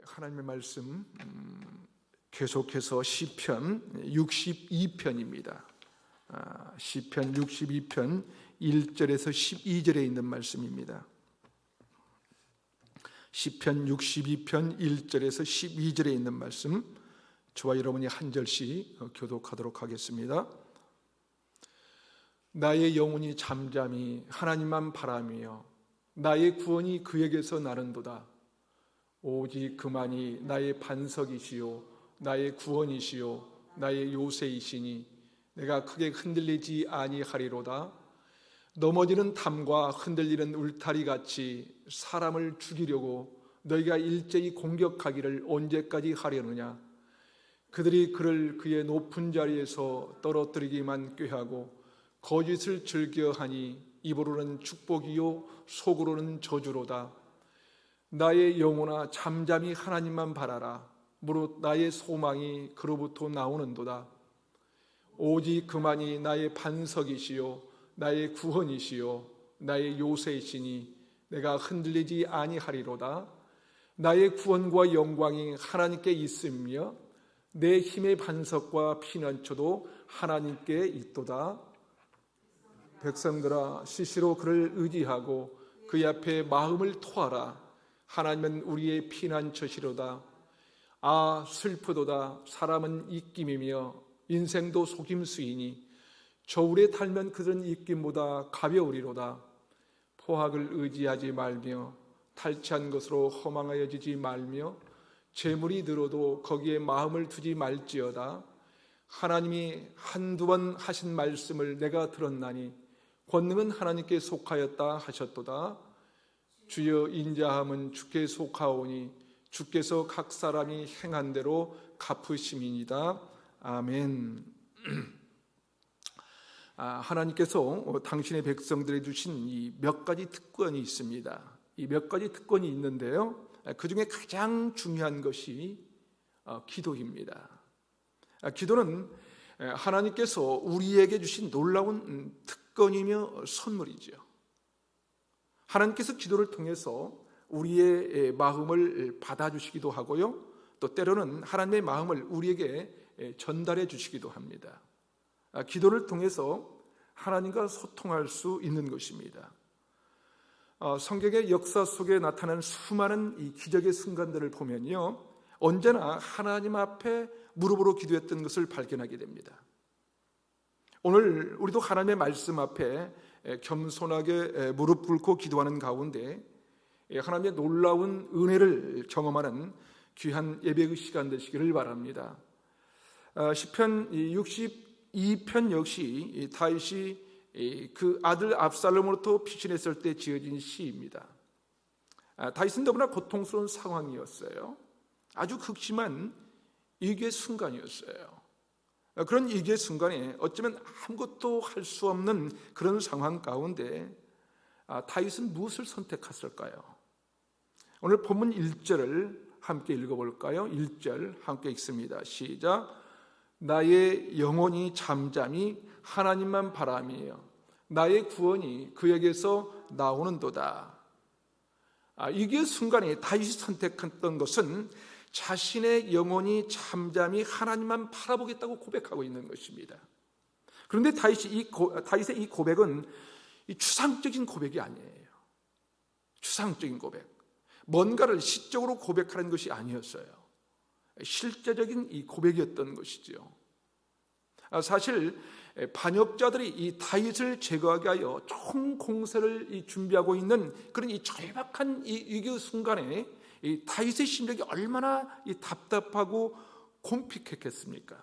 하나님의 말씀 계속해서 시편 62편입니다. 시편 62편 1절에서 12절에 있는 말씀입니다. 시편 62편 1절에서 12절에 있는 말씀, 저와 여러분이 한 절씩 교독하도록 하겠습니다. 나의 영혼이 잠잠히 하나님만 바라며 나의 구원이 그에게서 나는도다. 오직 그만이 나의 반석이시요 나의 구원이시요 나의 요새이시니 내가 크게 흔들리지 아니하리로다. 넘어지는 담과 흔들리는 울타리같이 사람을 죽이려고 너희가 일제히 공격하기를 언제까지 하려느냐. 그들이 그를 그의 높은 자리에서 떨어뜨리기만 꾀하고 거짓을 즐겨하니 입으로는 축복이요 속으로는 저주로다. 나의 영혼아 잠잠히 하나님만 바라라. 무릇 나의 소망이 그로부터 나오는도다. 오직 그만이 나의 반석이시요 나의 구원이시요 나의 요새이시니 내가 흔들리지 아니하리로다. 나의 구원과 영광이 하나님께 있으며 내 힘의 반석과 피난처도 하나님께 있도다. 백성들아 시시로 그를 의지하고 그의 앞에 마음을 토하라. 하나님은 우리의 피난처시로다. 아 슬프도다. 사람은 입김이며 인생도 속임수이니 저울에 달면 그들은 입김보다 가벼우리로다. 포학을 의지하지 말며 탈취한 것으로 허망하여지지 말며 재물이 늘어도 거기에 마음을 두지 말지어다. 하나님이 한두 번 하신 말씀을 내가 들었나니 권능은 하나님께 속하였다 하셨도다. 주여 인자함은 주께 속하오니 주께서 각 사람이 행한 대로 갚으심이니이다. 아멘. 하나님께서 당신의 백성들에게 주신 이 몇 가지 특권이 있습니다. 이 몇 가지 특권이 있는데요, 그 중에 가장 중요한 것이 기도입니다. 기도는 하나님께서 우리에게 주신 놀라운 특권이며 선물이죠. 하나님께서 기도를 통해서 우리의 마음을 받아주시기도 하고요, 또 때로는 하나님의 마음을 우리에게 전달해 주시기도 합니다. 기도를 통해서 하나님과 소통할 수 있는 것입니다. 성경의 역사 속에 나타난 수많은 이 기적의 순간들을 보면요, 언제나 하나님 앞에 무릎으로 기도했던 것을 발견하게 됩니다. 오늘 우리도 하나님의 말씀 앞에 겸손하게 무릎 꿇고 기도하는 가운데 하나님의 놀라운 은혜를 경험하는 귀한 예배의 시간 되시기를 바랍니다. 시편 62편 역시 다윗이 그 아들 압살롬으로부터 피신했을 때 지어진 시입니다. 다윗은 너무나 고통스러운 상황이었어요. 아주 극심한 위기의 순간이었어요. 그런 위기의 순간에 어쩌면 아무것도 할 수 없는 그런 상황 가운데 다윗은 무엇을 선택했을까요? 오늘 본문 1절을 함께 읽어볼까요? 1절 함께 읽습니다. 시작. 나의 영혼이 잠잠히 하나님만 바라며 나의 구원이 그에게서 나오는도다. 위기의 순간에 다윗이 선택했던 것은 자신의 영혼이 잠잠히 하나님만 바라보겠다고 고백하고 있는 것입니다. 그런데 다윗의 이 고백은 추상적인 고백이 아니에요. 추상적인 고백, 뭔가를 시적으로 고백하는 것이 아니었어요. 실제적인 이 고백이었던 것이죠. 사실 반역자들이 이 다윗을 제거하기 위하여 총 공세를 준비하고 있는 그런 이 절박한 이 위기 순간에 이 다윗의 심령이 얼마나 답답하고 곰핍했겠습니까?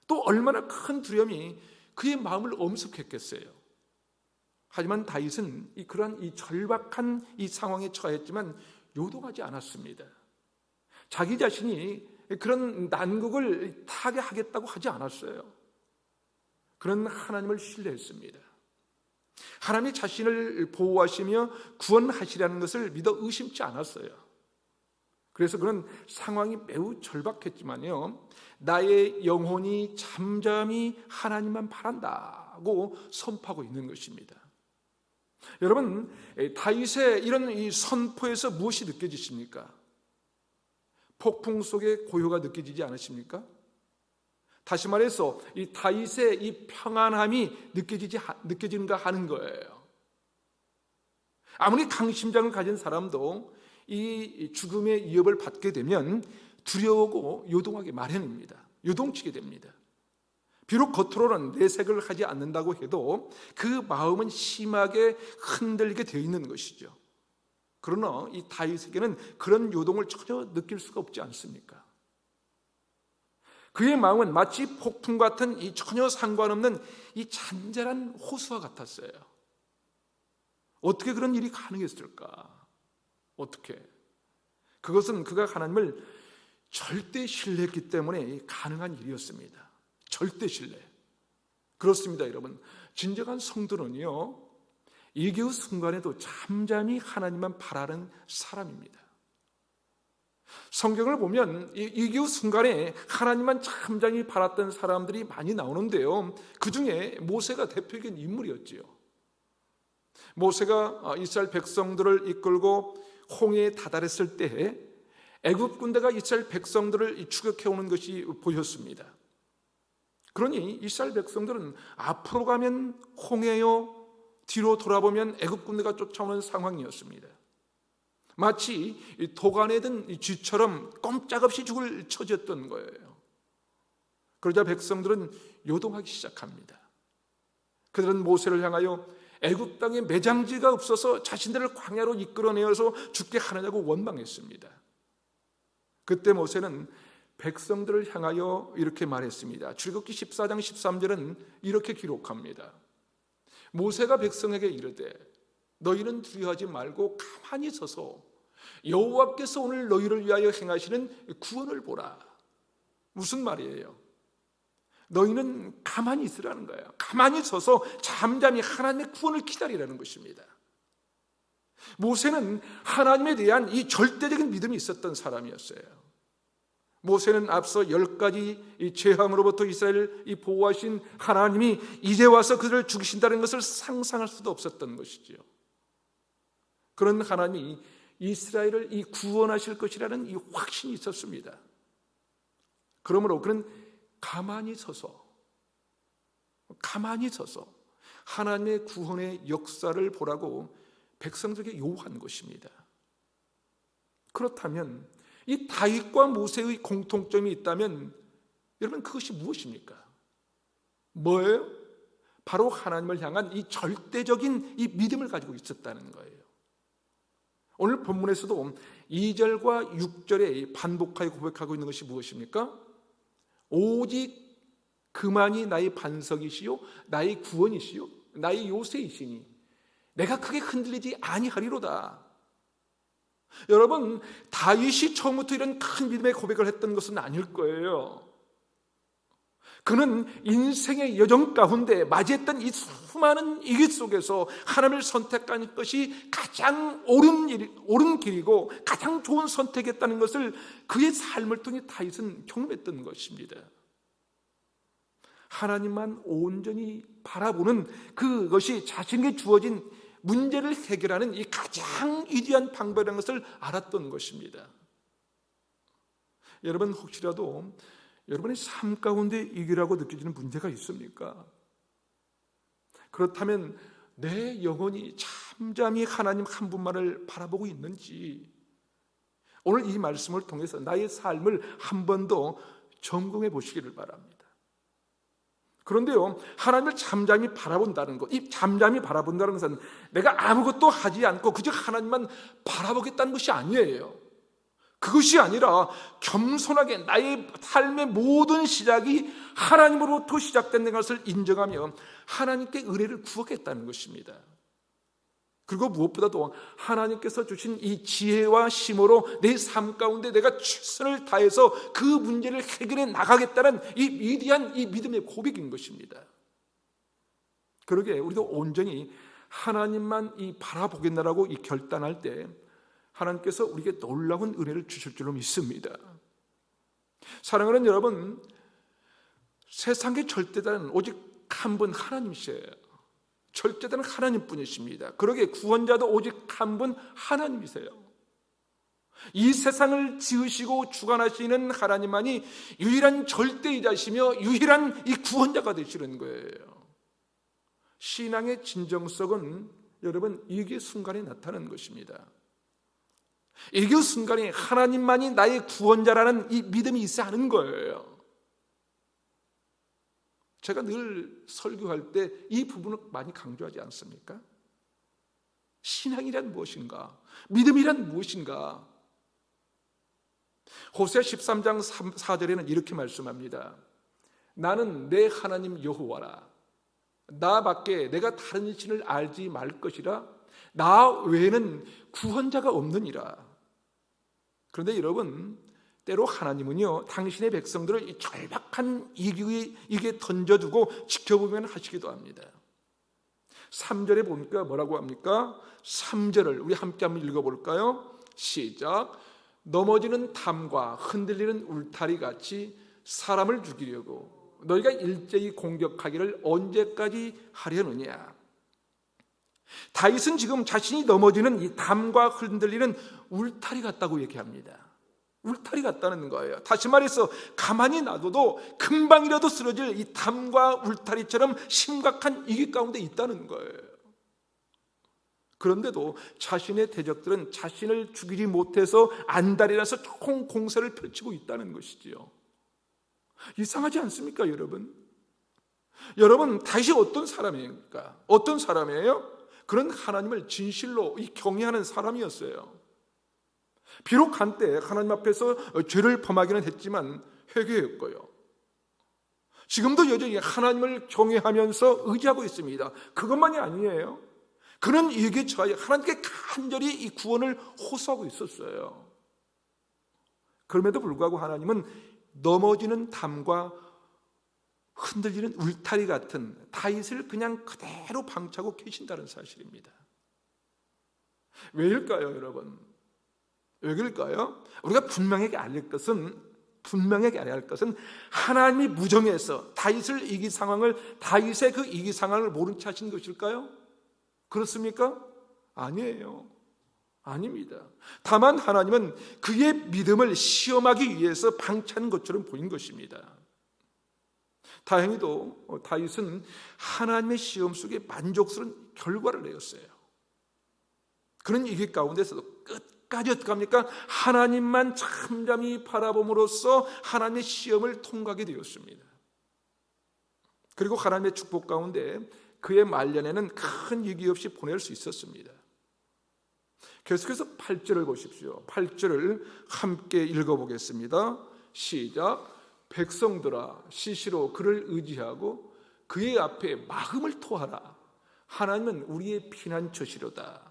또 얼마나 큰 두려움이 그의 마음을 엄습했겠어요. 하지만 다윗은 그러한 이 절박한 이 상황에 처했지만 요동하지 않았습니다. 자기 자신이 그런 난국을 타개하겠다고 하지 않았어요. 그런 하나님을 신뢰했습니다. 하나님이 자신을 보호하시며 구원하시라는 것을 믿어 의심치 않았어요. 그래서 그런 상황이 매우 절박했지만요, 나의 영혼이 잠잠히 하나님만 바란다고 선포하고 있는 것입니다. 여러분, 다윗의 이런 이 선포에서 무엇이 느껴지십니까? 폭풍 속에 고요가 느껴지지 않으십니까? 다시 말해서 이 다윗의 이 평안함이 느껴지는가 하는 거예요. 아무리 강심장을 가진 사람도 이 죽음의 위협을 받게 되면 두려워하고 요동하게 마련입니다. 요동치게 됩니다. 비록 겉으로는 내색을 하지 않는다고 해도 그 마음은 심하게 흔들리게 되어 있는 것이죠. 그러나 이 다윗에게는 그런 요동을 전혀 느낄 수가 없지 않습니까? 그의 마음은 마치 폭풍 같은 이 전혀 상관없는 이 잔잔한 호수와 같았어요. 어떻게 그런 일이 가능했을까? 어떻게? 그것은 그가 하나님을 절대 신뢰했기 때문에 가능한 일이었습니다. 절대 신뢰. 그렇습니다, 여러분. 진정한 성도는요, 위기의 순간에도 잠잠히 하나님만 바라는 사람입니다. 성경을 보면 이 위기의 순간에 하나님만 잠잠히 바랐던 사람들이 많이 나오는데요, 그 중에 모세가 대표적인 인물이었지요. 모세가 이스라엘 백성들을 이끌고 홍해에 다다랐을 때 애굽 군대가 이스라엘 백성들을 추격해오는 것이 보였습니다. 그러니 이스라엘 백성들은 앞으로 가면 홍해요, 뒤로 돌아보면 애굽 군대가 쫓아오는 상황이었습니다. 마치 도간에 든 쥐처럼 꼼짝없이 죽을 처지였던 거예요. 그러자 백성들은 요동하기 시작합니다. 그들은 모세를 향하여 애굽 땅에 매장지가 없어서 자신들을 광야로 이끌어내어서 죽게 하느냐고 원망했습니다. 그때 모세는 백성들을 향하여 이렇게 말했습니다. 출애굽기 14장 13절은 이렇게 기록합니다. 모세가 백성에게 이르되 너희는 두려워하지 말고 가만히 서서 여호와께서 오늘 너희를 위하여 행하시는 구원을 보라. 무슨 말이에요? 너희는 가만히 있으라는 거예요. 가만히 서서 잠잠히 하나님의 구원을 기다리라는 것입니다. 모세는 하나님에 대한 이 절대적인 믿음이 있었던 사람이었어요. 모세는 앞서 10가지 이 재앙으로부터 이스라엘을 보호하신 하나님이 이제 와서 그들을 죽이신다는 것을 상상할 수도 없었던 것이죠. 그런 하나님이 이스라엘을 구원하실 것이라는 이 확신이 있었습니다. 그러므로 그는 가만히 서서 하나님의 구원의 역사를 보라고 백성들에게 요구한 것입니다. 그렇다면 이 다윗과 모세의 공통점이 있다면 여러분 그것이 무엇입니까? 뭐예요? 바로 하나님을 향한 이 절대적인 이 믿음을 가지고 있었다는 거예요. 오늘 본문에서도 2절과 6절에 반복하여 고백하고 있는 것이 무엇입니까? 오직 그만이 나의 반석이시요 나의 구원이시요 나의 요새이시니 내가 크게 흔들리지 아니하리로다. 여러분, 다윗이 처음부터 이런 큰 믿음의 고백을 했던 것은 아닐 거예요. 그는 인생의 여정 가운데 맞이했던 이 수많은 위기 속에서 하나님을 선택한 것이 가장 옳은 길이고 가장 좋은 선택이었다는 것을 그의 삶을 통해 다윗은 경험했던 것입니다. 하나님만 온전히 바라보는 그것이 자신에게 주어진 문제를 해결하는 이 가장 위대한 방법이라는 것을 알았던 것입니다. 여러분, 혹시라도 여러분의 삶 가운데 위기라고 느껴지는 문제가 있습니까? 그렇다면 내 영혼이 잠잠히 하나님 한 분만을 바라보고 있는지 오늘 이 말씀을 통해서 나의 삶을 한 번 더 점검해 보시기를 바랍니다. 그런데요, 하나님을 잠잠히 바라본다는 것, 이 잠잠히 바라본다는 것은 내가 아무것도 하지 않고 그저 하나님만 바라보겠다는 것이 아니에요. 그것이 아니라 겸손하게 나의 삶의 모든 시작이 하나님으로부터 시작된 것을 인정하며 하나님께 은혜를 구하겠다는 것입니다. 그리고 무엇보다도 하나님께서 주신 이 지혜와 힘으로 내 삶 가운데 내가 최선을 다해서 그 문제를 해결해 나가겠다는 이 위대한 이 믿음의 고백인 것입니다. 그러게 우리도 온전히 하나님만 바라보겠다라고 결단할 때 하나님께서 우리에게 놀라운 은혜를 주실 줄로 믿습니다. 사랑하는 여러분, 세상의 절대자는 오직 한 분 하나님이세요. 절대자는 하나님뿐이십니다. 그러게 구원자도 오직 한 분 하나님이세요. 이 세상을 지으시고 주관하시는 하나님만이 유일한 절대이자시며 유일한 이 구원자가 되시는 거예요. 신앙의 진정성은 여러분 이게 순간에 나타나는 것입니다. 이게 순간에 하나님만이 나의 구원자라는 이 믿음이 있어야 하는 거예요. 제가 늘 설교할 때 이 부분을 많이 강조하지 않습니까? 신앙이란 무엇인가? 믿음이란 무엇인가? 호세아 13장 4절에는 이렇게 말씀합니다. 나는 내 하나님 여호와라. 나 밖에 내가 다른 신을 알지 말 것이라. 나 외에는 구원자가 없느니라. 그런데 여러분, 때로 하나님은요 당신의 백성들을 이 절박한 이게 던져두고 지켜보면 하시기도 합니다. 3절에 보니까 뭐라고 합니까? 3절을 우리 함께 한번 읽어볼까요? 시작. 넘어지는 담과 흔들리는 울타리 같이 사람을 죽이려고 너희가 일제히 공격하기를 언제까지 하려느냐. 다윗은 지금 자신이 넘어지는 이 담과 흔들리는 울타리 같다고 얘기합니다. 울타리 같다는 거예요. 다시 말해서 가만히 놔둬도 금방이라도 쓰러질 이 담과 울타리처럼 심각한 위기 가운데 있다는 거예요. 그런데도 자신의 대적들은 자신을 죽이지 못해서 안달이라서 총 공세를 펼치고 있다는 것이지요. 이상하지 않습니까, 여러분? 여러분, 다윗이 어떤 사람입니까? 어떤 사람이에요? 그런 하나님을 진실로 경외하는 사람이었어요. 비록 한때 하나님 앞에서 죄를 범하기는 했지만 회개했고요. 지금도 여전히 하나님을 경외하면서 의지하고 있습니다. 그것만이 아니에요. 그는 이게 저희 하나님께 간절히 이 구원을 호소하고 있었어요. 그럼에도 불구하고 하나님은 넘어지는 담과 흔들리는 울타리 같은 다윗을 그냥 그대로 방치하고 계신다는 사실입니다. 왜일까요, 여러분? 왜 그럴까요? 우리가 분명하게 알아야 할 것은 하나님이 무정해서 다윗의 위기 상황을 모른 채 하신 것일까요? 그렇습니까? 아니에요. 아닙니다. 다만 하나님은 그의 믿음을 시험하기 위해서 방치하는 것처럼 보인 것입니다. 다행히도 다윗은 하나님의 시험 속에 만족스러운 결과를 내었어요. 그런 위기 가운데서도 끝까지 어떻게 합니까? 하나님만 잠잠히 바라봄으로써 하나님의 시험을 통과하게 되었습니다. 그리고 하나님의 축복 가운데 그의 말년에는 큰 위기 없이 보낼 수 있었습니다. 계속해서 8절을 보십시오. 8절을 함께 읽어보겠습니다. 시작. 백성들아 시시로 그를 의지하고 그의 앞에 마음을 토하라. 하나님은 우리의 피난처시로다.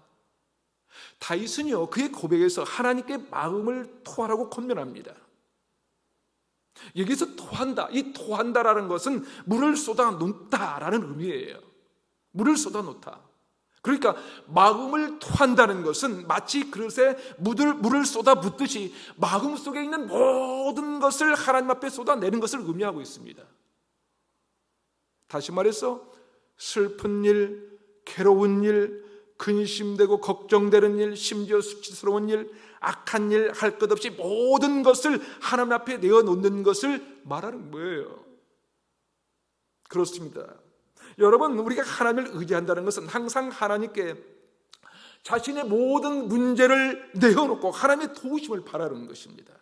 다윗은요 그의 고백에서 하나님께 마음을 토하라고 권면합니다. 여기서 토한다, 이 토한다라는 것은 물을 쏟아 놓다라는 의미예요. 물을 쏟아 놓다. 그러니까 마음을 토한다는 것은 마치 그릇에 물을 쏟아 붓듯이 마음속에 있는 모든 것을 하나님 앞에 쏟아내는 것을 의미하고 있습니다. 다시 말해서 슬픈 일, 괴로운 일, 근심되고 걱정되는 일, 심지어 수치스러운 일, 악한 일 할 것 없이 모든 것을 하나님 앞에 내어놓는 것을 말하는 거예요. 그렇습니다. 여러분, 우리가 하나님을 의지한다는 것은 항상 하나님께 자신의 모든 문제를 내어놓고 하나님의 도우심을 바라는 것입니다.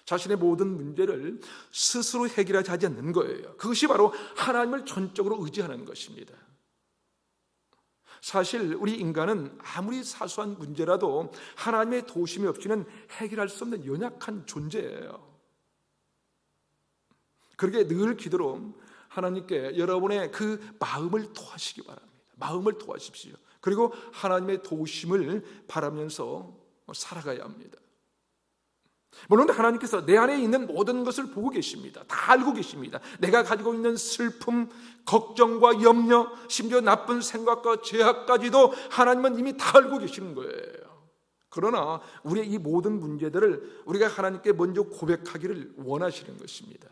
자신의 모든 문제를 스스로 해결하지 않는 거예요. 그것이 바로 하나님을 전적으로 의지하는 것입니다. 사실 우리 인간은 아무리 사소한 문제라도 하나님의 도우심이 없이는 해결할 수 없는 연약한 존재예요. 그러기에 늘 기도로 하나님께 여러분의 그 마음을 토하시기 바랍니다. 마음을 토하십시오. 그리고 하나님의 도우심을 바라면서 살아가야 합니다. 물론 하나님께서 내 안에 있는 모든 것을 보고 계십니다. 다 알고 계십니다. 내가 가지고 있는 슬픔, 걱정과 염려, 심지어 나쁜 생각과 죄악까지도 하나님은 이미 다 알고 계시는 거예요. 그러나 우리의 이 모든 문제들을 우리가 하나님께 먼저 고백하기를 원하시는 것입니다.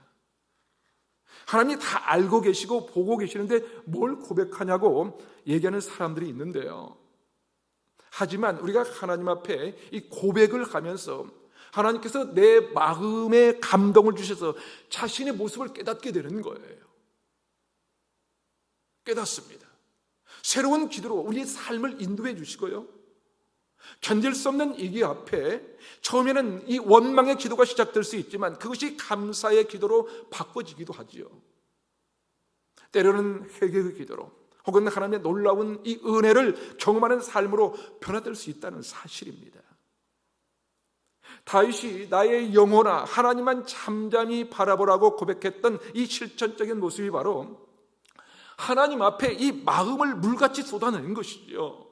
하나님이 다 알고 계시고 보고 계시는데 뭘 고백하냐고 얘기하는 사람들이 있는데요. 하지만 우리가 하나님 앞에 이 고백을 하면서 하나님께서 내 마음에 감동을 주셔서 자신의 모습을 깨닫게 되는 거예요. 깨닫습니다. 새로운 기도로 우리의 삶을 인도해 주시고요, 견딜 수 없는 위기 앞에 처음에는 이 원망의 기도가 시작될 수 있지만 그것이 감사의 기도로 바꿔지기도 하지요. 때로는 회개의 기도로 혹은 하나님의 놀라운 이 은혜를 경험하는 삶으로 변화될 수 있다는 사실입니다. 다윗이 나의 영혼아 하나님만 잠잠히 바라보라고 고백했던 이 실천적인 모습이 바로 하나님 앞에 이 마음을 물같이 쏟아내는 것이죠.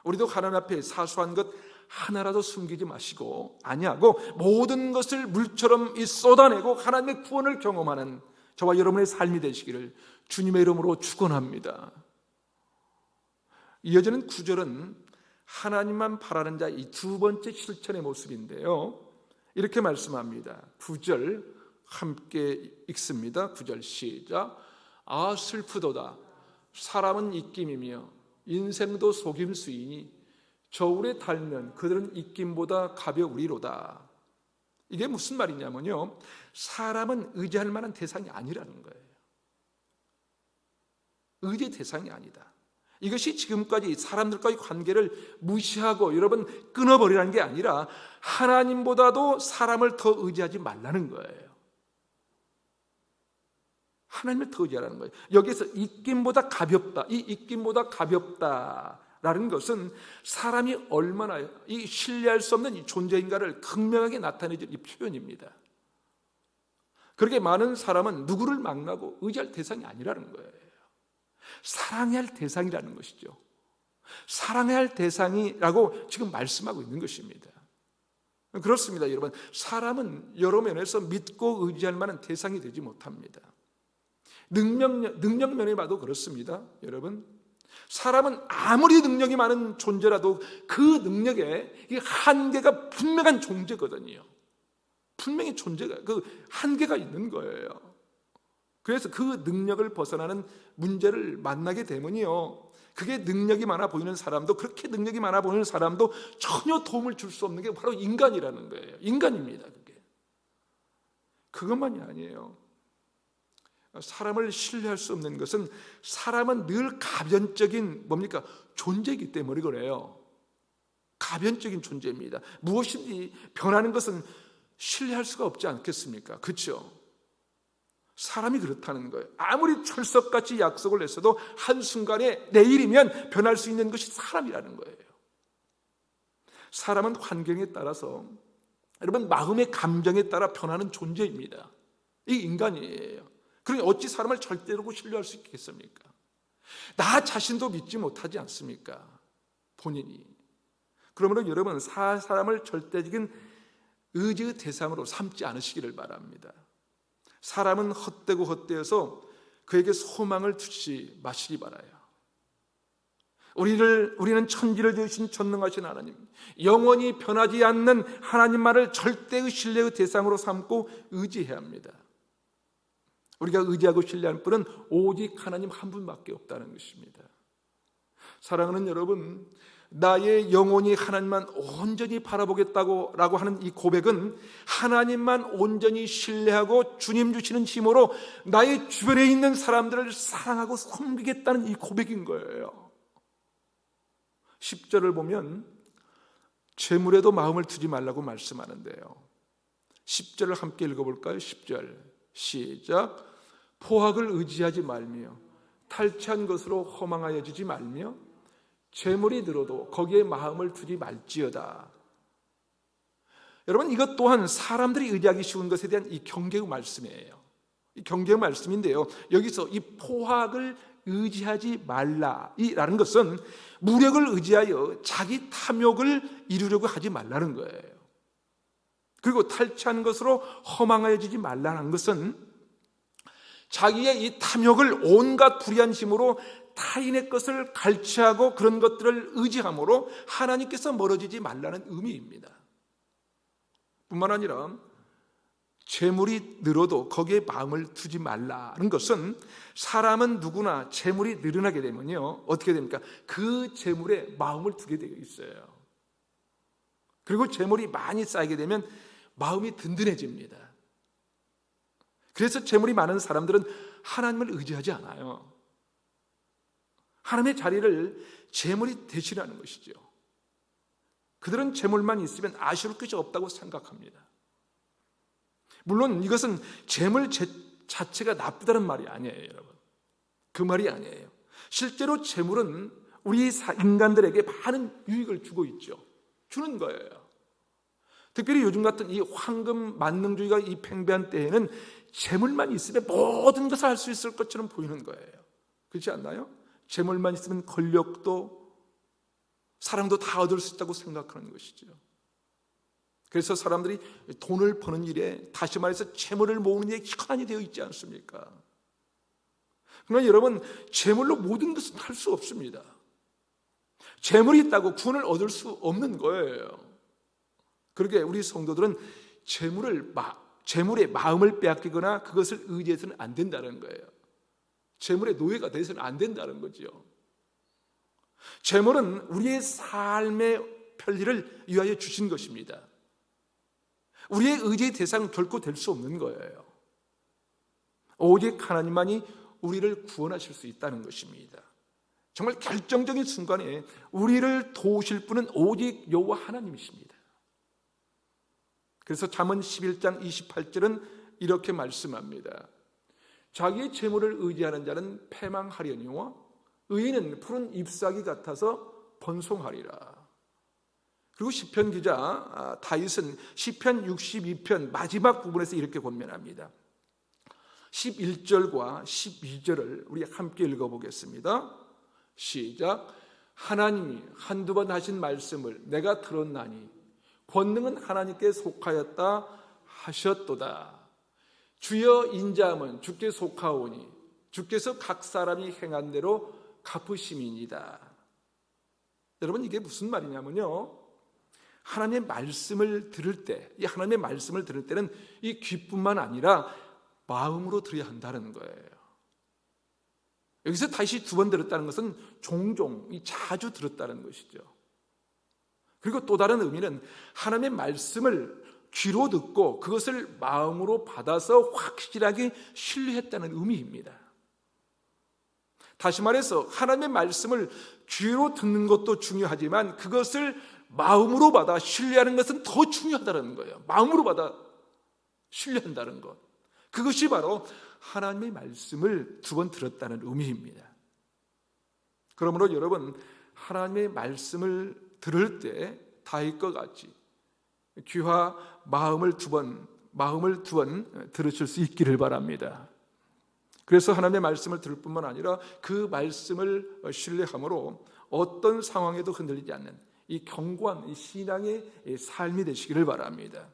우리도 하나님 앞에 사소한 것 하나라도 숨기지 마시고 아니하고 모든 것을 물처럼 쏟아내고 하나님의 구원을 경험하는 저와 여러분의 삶이 되시기를 주님의 이름으로 축원합니다. 이어지는 9절은 하나님만 바라는 자 이 두 번째 실천의 모습인데요, 이렇게 말씀합니다. 9절 함께 읽습니다. 9절 시작. 아 슬프도다 사람은 입김이며 인생도 속임수이니 저울에 달면 그들은 입김보다 가벼우리로다. 이게 무슨 말이냐면요, 사람은 의지할 만한 대상이 아니라는 거예요. 의지의 대상이 아니다. 이것이 지금까지 사람들과의 관계를 무시하고 여러분 끊어버리라는 게 아니라 하나님보다도 사람을 더 의지하지 말라는 거예요. 하나님을 더 의지하라는 거예요. 여기서 입김보다 가볍다, 이 입김보다 가볍다라는 것은 사람이 얼마나 이 신뢰할 수 없는 이 존재인가를 극명하게 나타내줄 이 표현입니다. 그렇게 많은 사람은 누구를 만나고 의지할 대상이 아니라는 거예요. 사랑해야 할 대상이라는 것이죠. 사랑해야 할 대상이라고 지금 말씀하고 있는 것입니다. 그렇습니다, 여러분. 사람은 여러 면에서 믿고 의지할 만한 대상이 되지 못합니다. 능력 면에 봐도 그렇습니다, 여러분. 사람은 아무리 능력이 많은 존재라도 그 능력에 한계가 분명한 존재거든요. 분명히 존재가 그 한계가 있는 거예요. 그래서 그 능력을 벗어나는 문제를 만나게 되면요, 그게 능력이 많아 보이는 사람도, 그렇게 능력이 많아 보이는 사람도 전혀 도움을 줄 수 없는 게 바로 인간이라는 거예요. 인간입니다. 그것만이 아니에요. 사람을 신뢰할 수 없는 것은 사람은 늘 가변적인 뭡니까? 존재이기 때문에 그래요. 가변적인 존재입니다. 무엇인지 변하는 것은 신뢰할 수가 없지 않겠습니까? 그렇죠? 사람이 그렇다는 거예요. 아무리 철석같이 약속을 했어도 한순간에 내일이면 변할 수 있는 것이 사람이라는 거예요. 사람은 환경에 따라서 여러분 마음의 감정에 따라 변하는 존재입니다. 이 인간이에요. 그러니 어찌 사람을 절대로 신뢰할 수 있겠습니까? 나 자신도 믿지 못하지 않습니까? 본인이. 그러므로 여러분 사람을 절대적인 의지의 대상으로 삼지 않으시기를 바랍니다. 사람은 헛되고 헛되어서 그에게 소망을 두지 마시기 바라요. 우리는 천지를 지으신 전능하신 하나님, 영원히 변하지 않는 하나님만을 절대의 신뢰의 대상으로 삼고 의지해야 합니다. 우리가 의지하고 신뢰하는 분은 오직 하나님 한 분밖에 없다는 것입니다. 사랑하는 여러분, 나의 영혼이 하나님만 온전히 바라보겠다고 하는 이 고백은 하나님만 온전히 신뢰하고 주님 주시는 힘으로 나의 주변에 있는 사람들을 사랑하고 섬기겠다는 이 고백인 거예요. 10절을 보면 재물에도 마음을 두지 말라고 말씀하는데요, 10절을 함께 읽어볼까요? 10절 시작. 포학을 의지하지 말며 탈취한 것으로 허망하여지지 말며 재물이 들어도 거기에 마음을 두지 말지어다. 여러분, 이것 또한 사람들이 의지하기 쉬운 것에 대한 이 경계의 말씀이에요. 이 경계의 말씀인데요, 여기서 이 포학을 의지하지 말라라는 것은 무력을 의지하여 자기 탐욕을 이루려고 하지 말라는 거예요. 그리고 탈취한 것으로 허망해지지 말라는 것은 자기의 이 탐욕을 온갖 불의한 힘으로 타인의 것을 갈취하고 그런 것들을 의지함으로 하나님께서 멀어지지 말라는 의미입니다. 뿐만 아니라 재물이 늘어도 거기에 마음을 두지 말라는 것은 사람은 누구나 재물이 늘어나게 되면요 어떻게 됩니까? 그 재물에 마음을 두게 되어 있어요. 그리고 재물이 많이 쌓이게 되면 마음이 든든해집니다. 그래서 재물이 많은 사람들은 하나님을 의지하지 않아요. 하나님의 자리를 재물이 대신하는 것이죠. 그들은 재물만 있으면 아쉬울 것이 없다고 생각합니다. 물론 이것은 재물 자체가 나쁘다는 말이 아니에요, 여러분. 그 말이 아니에요. 실제로 재물은 우리 인간들에게 많은 유익을 주고 있죠. 주는 거예요. 특별히 요즘 같은 이 황금 만능주의가 이 팽배한 때에는 재물만 있으면 모든 것을 할 수 있을 것처럼 보이는 거예요. 그렇지 않나요? 재물만 있으면 권력도 사랑도 다 얻을 수 있다고 생각하는 것이죠. 그래서 사람들이 돈을 버는 일에 다시 말해서 재물을 모으는 일에 기관이 되어 있지 않습니까? 그러나 여러분, 재물로 모든 것은 할 수 없습니다. 재물이 있다고 구원을 얻을 수 없는 거예요. 그러게 우리 성도들은 재물에 마음을 빼앗기거나 그것을 의지해서는 안 된다는 거예요. 재물의 노예가 돼서는 안 된다는 거죠. 재물은 우리의 삶의 편리를 위하여 주신 것입니다. 우리의 의지의 대상은 결코 될 수 없는 거예요. 오직 하나님만이 우리를 구원하실 수 있다는 것입니다. 정말 결정적인 순간에 우리를 도우실 분은 오직 여호와 하나님이십니다. 그래서 잠언 11장 28절은 이렇게 말씀합니다. 자기의 재물을 의지하는 자는 패망하려니와 의인은 푸른 잎사귀 같아서 번성하리라. 그리고 시편 기자 다윗은 시편 62편 마지막 부분에서 이렇게 권면합니다. 11절과 12절을 우리 함께 읽어보겠습니다. 시작. 하나님이 한두 번 하신 말씀을 내가 들었나니 권능은 하나님께 속하였다 하셨도다. 주여 인자함은 주께 속하오니 주께서 각 사람이 행한 대로 갚으심이니이다. 여러분, 이게 무슨 말이냐면요, 하나님의 말씀을 들을 때, 이 하나님의 말씀을 들을 때는 이 귀뿐만 아니라 마음으로 들어야 한다는 거예요. 여기서 다시 두 번 들었다는 것은 종종, 자주 들었다는 것이죠. 그리고 또 다른 의미는 하나님의 말씀을 귀로 듣고 그것을 마음으로 받아서 확실하게 신뢰했다는 의미입니다. 다시 말해서 하나님의 말씀을 귀로 듣는 것도 중요하지만 그것을 마음으로 받아 신뢰하는 것은 더 중요하다는 거예요. 마음으로 받아 신뢰한다는 것. 그것이 바로 하나님의 말씀을 두 번 들었다는 의미입니다. 그러므로 여러분, 하나님의 말씀을 들을 때 다윗과 같이 귀와 마음을 두 번 들으실 수 있기를 바랍니다. 그래서 하나님의 말씀을 들을 뿐만 아니라 그 말씀을 신뢰함으로 어떤 상황에도 흔들리지 않는 이 견고한 이 신앙의 삶이 되시기를 바랍니다.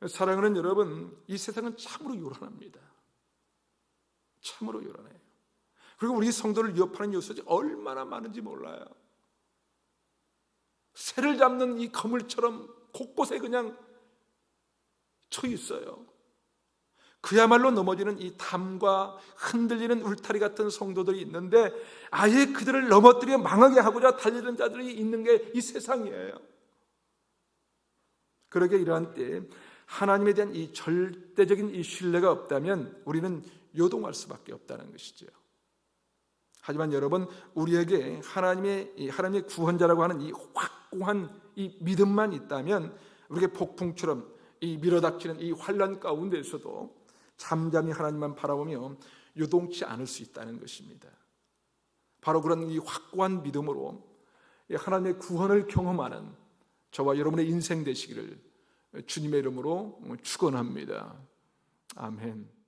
사랑하는 여러분, 이 세상은 참으로 요란합니다. 참으로 요란해요. 그리고 우리 성도를 위협하는 요소들이 얼마나 많은지 몰라요. 새를 잡는 이 거물처럼 곳곳에 그냥 쳐 있어요. 그야말로 넘어지는 이 담과 흔들리는 울타리 같은 성도들이 있는데 아예 그들을 넘어뜨려 망하게 하고자 달리는 자들이 있는 게 이 세상이에요. 그러게 이러한 때 하나님에 대한 이 절대적인 이 신뢰가 없다면 우리는 요동할 수밖에 없다는 것이죠. 하지만 여러분, 우리에게 하나님의 구원자라고 하는 이 확고한 이 믿음만 있다면 우리에게 폭풍처럼 이 밀어닥치는 이 환난 가운데에서도 잠잠히 하나님만 바라보며 요동치 않을 수 있다는 것입니다. 바로 그런 이 확고한 믿음으로 하나님의 구원을 경험하는 저와 여러분의 인생 되시기를 주님의 이름으로 축원합니다. 아멘.